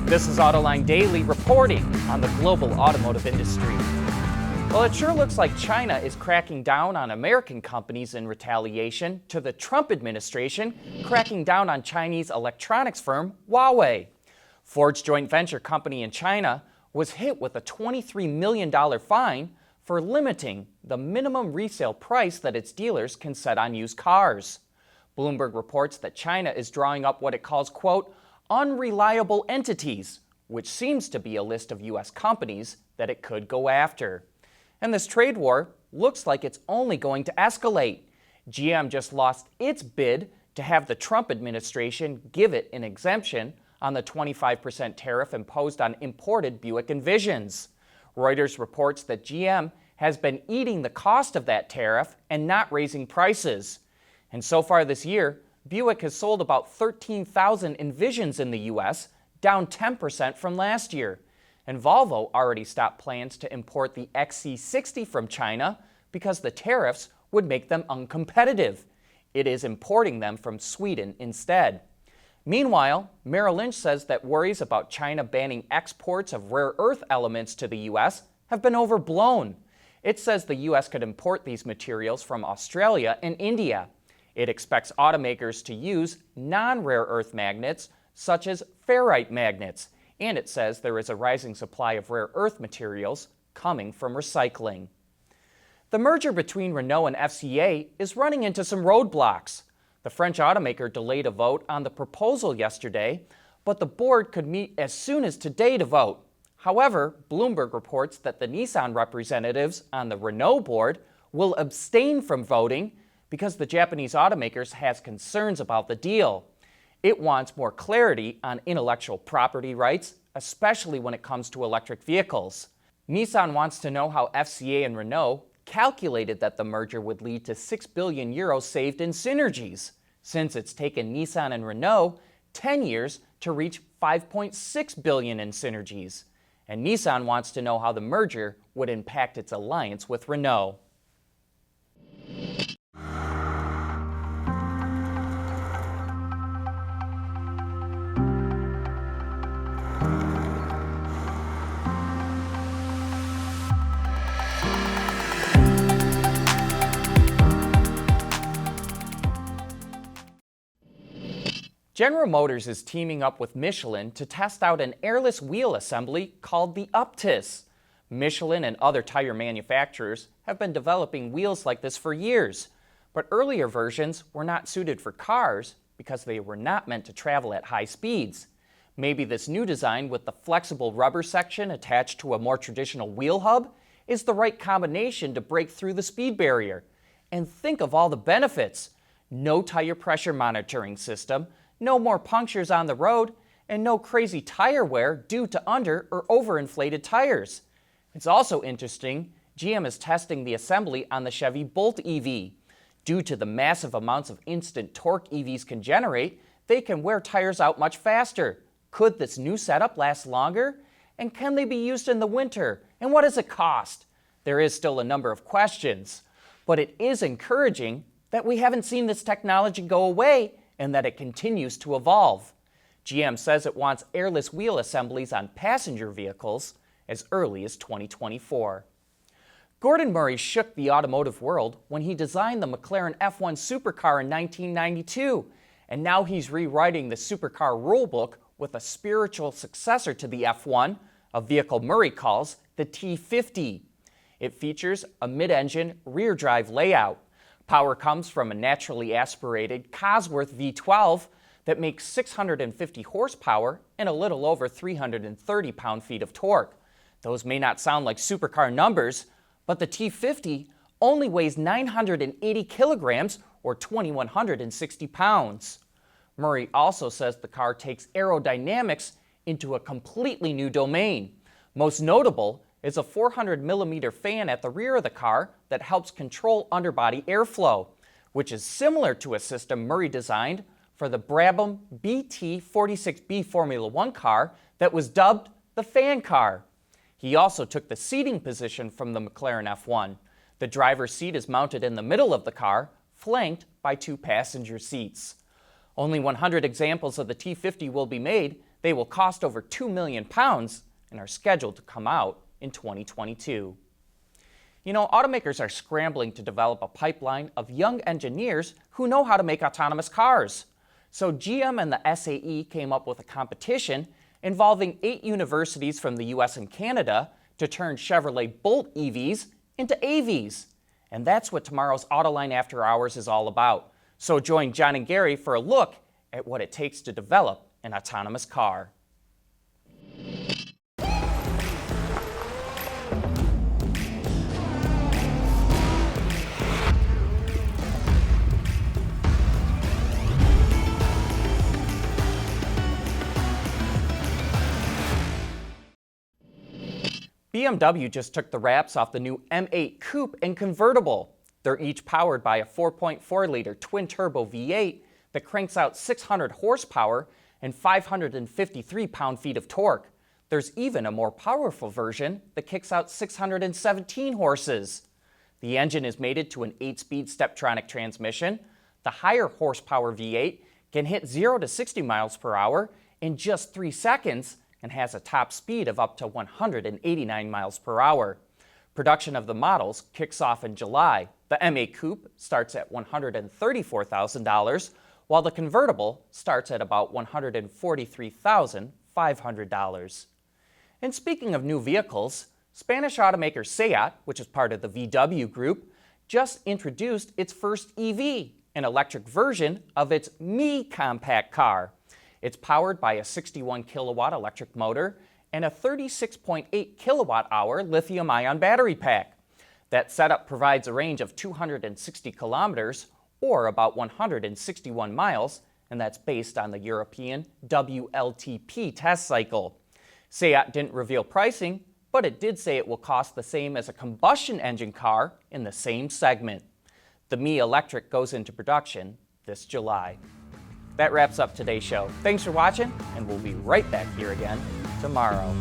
This is Autoline Daily reporting on the global automotive industry. Well, it sure looks like China is cracking down on American companies in retaliation to the Trump administration cracking down on Chinese electronics firm Huawei. Ford's joint venture company in China was hit with a $23 million fine for limiting the minimum resale price that its dealers can set on used cars. Bloomberg reports that China is drawing up what it calls, quote, unreliable entities, which seems to be a list of U.S. companies that it could go after. And this trade war looks like it's only going to escalate. GM just lost its bid to have the Trump administration give it an exemption on the 25% tariff imposed on imported Buick Envisions. Reuters reports that GM has been eating the cost of that tariff and not raising prices. And so far this year, Buick has sold about 13,000 Envisions in the U.S., down 10% from last year. And Volvo already stopped plans to import the XC60 from China because the tariffs would make them uncompetitive. It is importing them from Sweden instead. Meanwhile, Merrill Lynch says that worries about China banning exports of rare earth elements to the U.S. have been overblown. It says the U.S. could import these materials from Australia and India. It expects automakers to use non-rare earth magnets, such as ferrite magnets, and it says there is a rising supply of rare earth materials coming from recycling. The merger between Renault and FCA is running into some roadblocks. The French automaker delayed a vote on the proposal yesterday, but the board could meet as soon as today to vote. However, Bloomberg reports that the Nissan representatives on the Renault board will abstain from voting because the Japanese automakers has concerns about the deal. It wants more clarity on intellectual property rights, especially when it comes to electric vehicles. Nissan wants to know how FCA and Renault calculated that the merger would lead to 6 billion euros saved in synergies, since it's taken Nissan and Renault 10 years to reach 5.6 billion in synergies. And Nissan wants to know how the merger would impact its alliance with Renault. General Motors is teaming up with Michelin to test out an airless wheel assembly called the Uptis. Michelin and other tire manufacturers have been developing wheels like this for years, but earlier versions were not suited for cars because they were not meant to travel at high speeds. Maybe this new design with the flexible rubber section attached to a more traditional wheel hub is the right combination to break through the speed barrier. And think of all the benefits. No tire pressure monitoring system, no more punctures on the road, and no crazy tire wear due to under or overinflated tires. It's also interesting, GM is testing the assembly on the Chevy Bolt EV. Due to the massive amounts of instant torque EVs can generate, they can wear tires out much faster. Could this new setup last longer? And can they be used in the winter? And what does it cost? There is still a number of questions, but it is encouraging that we haven't seen this technology go away and that it continues to evolve. GM says it wants airless wheel assemblies on passenger vehicles as early as 2024. Gordon Murray shook the automotive world when he designed the McLaren F1 Supercar in 1992, and now he's rewriting the Supercar rulebook with a spiritual successor to the F1, a vehicle Murray calls the T50. It features a mid-engine rear-drive layout. Power comes from a naturally aspirated Cosworth V12 that makes 650 horsepower and a little over 330 pound-feet of torque. Those may not sound like supercar numbers, but the T50 only weighs 980 kilograms or 2,160 pounds. Murray also says the car takes aerodynamics into a completely new domain. Most notable is a 400mm fan at the rear of the car that helps control underbody airflow, which is similar to a system Murray designed for the Brabham BT46B Formula One car that was dubbed the fan car. He also took the seating position from the McLaren F1. The driver's seat is mounted in the middle of the car, flanked by 2 passenger seats. Only 100 examples of the T50 will be made. They will cost over £2 million and are scheduled to come out in 2022. You know, automakers are scrambling to develop a pipeline of young engineers who know how to make autonomous cars. So GM and the SAE came up with a competition involving 8 universities from the US and Canada to turn Chevrolet Bolt EVs into AVs. And that's what tomorrow's Autoline After Hours is all about. So join John and Gary for a look at what it takes to develop an autonomous car. BMW just took the wraps off the new M8 Coupe and Convertible. They're each powered by a 4.4-liter twin-turbo V8 that cranks out 600 horsepower and 553 pound-feet of torque. There's even a more powerful version that kicks out 617 horses. The engine is mated to an 8-speed Steptronic transmission. The higher horsepower V8 can hit 0 to 60 miles per hour in just 3 seconds and has a top speed of up to 189 miles per hour. Production of the models kicks off in July. The M8 Coupe starts at $134,000, while the Convertible starts at about $143,500. And speaking of new vehicles, Spanish automaker SEAT, which is part of the VW group, just introduced its first EV, an electric version of its Me compact car. It's powered by a 61 kilowatt electric motor and a 36.8 kilowatt hour lithium-ion battery pack. That setup provides a range of 260 kilometers or about 161 miles, and that's based on the European WLTP test cycle. SEAT didn't reveal pricing, but it did say it will cost the same as a combustion engine car in the same segment. The Me Electric goes into production this July. That wraps up today's show. Thanks for watching, and we'll be right back here again tomorrow.